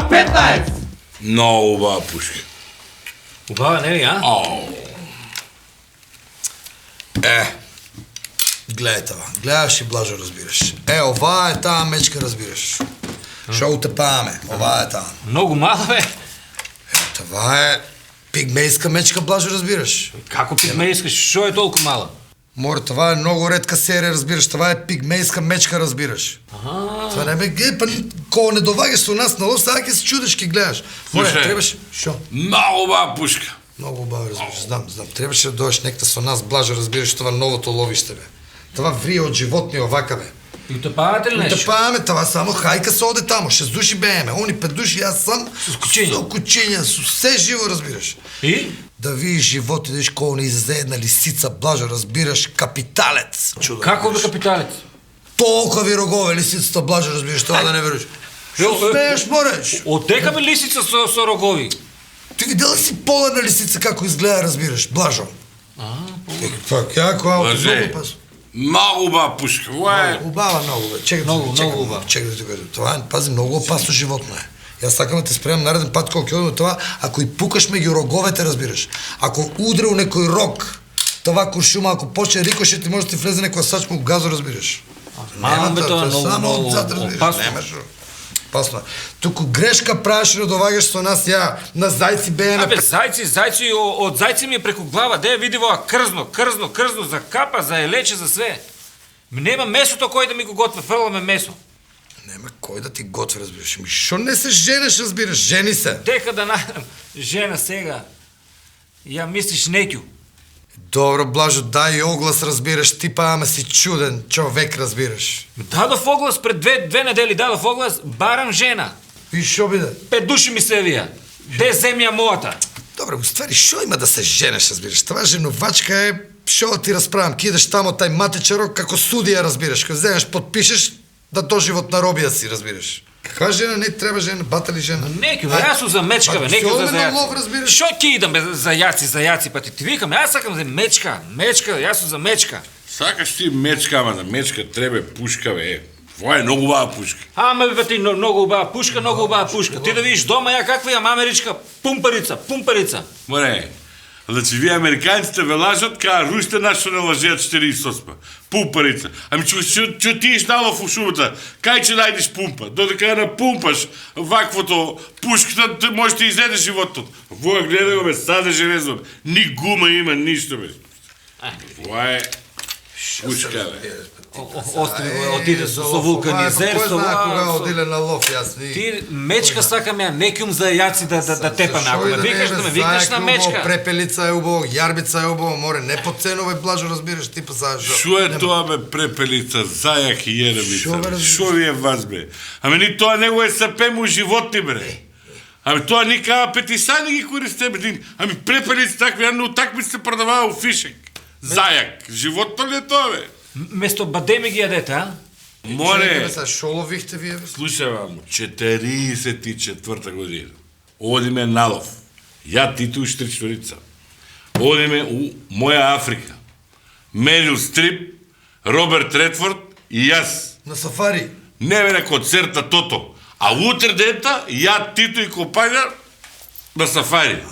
AK-15! Много убава пушка. Убава, не ли, а? Гледай това. Гледаш и Блажо разбираш. Ова е тая мечка, разбираш. Шо утепаваме. Ова е тая. Много мала, бе. Това е пигмейска мечка, Блажо, разбираш. Како пигмейска? Шо е толкова мала? Море, това е много редка серия, разбираш. Това е пигмейска мечка, разбираш. Това не бе, кога не довагаш у нас на лов, сега ке се чудиш, ке гледаш. Море, трябваше... Шо? Много убава пушка. Много убаво, разбираш. Знам. Трябваше да дойдеш некта со нас, Блажо, разбираш, това новото ловище, бе. Това врие от животни овака, бе. И утепавате ли нещо? Утепаваме, това само хайка се оде тамо. 6 души бееме, они 5 души, аз сам... С кучиня. С кучиня, с все живо, разбираш. И? Да видиш живот и да видиш колко не излезе една лисица, Блажо, разбираш, капиталец. Чудо. Како бе капиталец? Толкова ви рогове лисицата, Блажо, разбираш, това да не вериш. Шо смееш, море? Отека бе лисица со рогови? Ти видела си пола на лисица, како изгледа, разбираш, Блажо? Пак, яко ауто, много опасно. Много убава пушка. Убава много, бе. Чекай, много убава. Чекай да ти кажа. Това е, пази, много опасно животно е. И аз сакам да те спрemam нареден пат колко километра, това, ако и пукаш меѓу роговете, разбираш. Ако удрил некој рог, това куршума, ако почне рикошет, ти може да ти влезе некоја сачка у газо, разбираш. Мама бе, тоа е много опасно. Опасно. Туку грешка правиш да довагаш со нас, ја, на зајци бееме... Абе, зајци, од зајци ми е преку глава, де види во крзно, за капа, за елече, за све. Нема месото кој да ми го готве, фрламе месо. Нема кој да ти готви, разбираш. Шо не се женеш, разбираш, жени се. Дека да најдам жена сега. Ја мислиш неќу. Добро, Блажо, дай оглас, разбираш, ти па ама си чуден човек, разбираш. Дадов оглас пред две недели, дадов оглас, барам жена. И шо биде? 5 души ми се вија. Де земја мојата? Добре, уствари, шо има да се женеш, разбираш? Това женувачка е, шо да ти разправам, кидаш тамо тај матичарок како судија, разбираш, кога вземеш, подпишеш, да доживот на робија си, разбираш. Каква жена? Не треба жена, бата ли жена? Неки, бе, јас сум за мечка, бе, неки за зајаци. Шо ти идам, бе, за јаци, па ти викам, јас сакам за мечка, јас сум за мечка. Сакаш ти мечка, ама за мечка треба пушка, бе. Това е много убава пушка. Ама бе ти много убава пушка. Ти да видиш дома ја каква имам америчка пумпарица. Море, значи вие американците ве лажат, каја русите нашо не лажеат 48. Пумпарица. Ами чу ти иштало в шумата, кај че најдеш пумпа? Додека ја напумпаш ваквото пушката, ти може да излезе животот. Воја гледа го, бе, саде железо. Ни гума има, ништо, бе. Това е пушка, бе. Остри го отиде со вулканизер, Кој знае кога одиле на лов, јас ви. Ти мечка сакам ја, некјум за јаци да тепаме. Ако ме викаш, да ме викаш на мечка. Препелица е убаво, јарбица е убаво, море, не по ценове, Блажо, разбираш, ти па са... Шо е тоа, бе, препелица, зајак и јеребица? Шо ви е вас, бе? Ами ни тоа него е сапемо животни, бре. Ами тоа ни кава петисани ги користе, бе. Ами препелица такви, јадно такви се продаваа у фишек. Зајак. Животно ли е тоа, бе? Место бадеми ги јадете, а? Море, Шо ловихте вие, бе? слушай вам, 44-та година. Одиме на лов. Ја, Тито и Штричторица. Одиме у моја Африка. Мерил Стрип, Роберт Редфорд и јас. На сафари? Не бе на концерта Тото. А утре дента, ја, Тито и компања на сафари.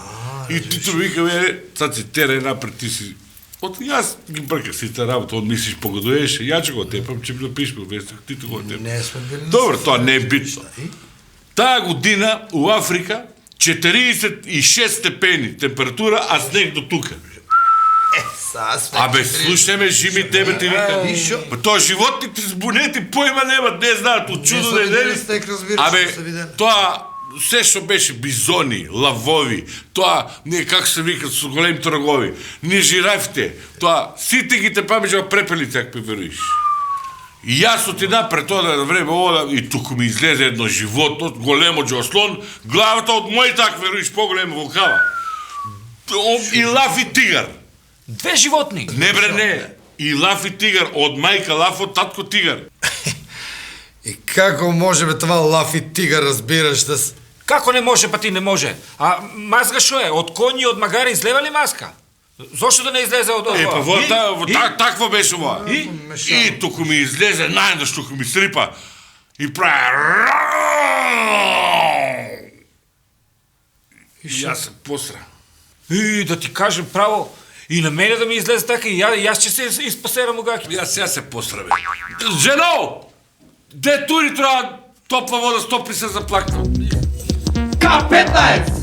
И Тито вика, бе, сад си тера напред, ти си... От јас ги брках сите работа, од мислиш погодуеш, ја че го тепам, че да пишеш го вестник, Тито го тепам. Не сме били... Добро, тоа не е битно. Таа година у Африка 46 степени температура, а снег до тука. Абе, слушай ме, жими тебе ти вика. Тоа животните с бунети појма немат, не знаат, от чудо да едели. Абе, тоа се што беше бизони, лавови, тоа, ние како се викат со големите рогови, ние жирафите, тоа, сите ги те памеđа препелите, ако веруиш. И јас отида пред тоа време ода и туку ми излезе едно животно, големо джослон, главата од мој так веруиш поголема волкава. И лав и тигар. Две животни. Не бре, не. И лав и тигар, од мајка лав, од татко тигар. И како може бе това лав и тигар, разбираш да... Како не може, па ти не може? А мазга шо е? Од коњи и од магари излева ли маска? Зошто да не излезе од ова? Па во такво беше ова. И туку ми излезе, најдеш туку ми срипа. И прави... И јас се посра. И да ти кажем право, и на мене да ми излезе така, и аз ще се изпасерам угаки. Јас сега се посраве. Жено! Де тури треба топла вода, стопли се заплакнал. K15!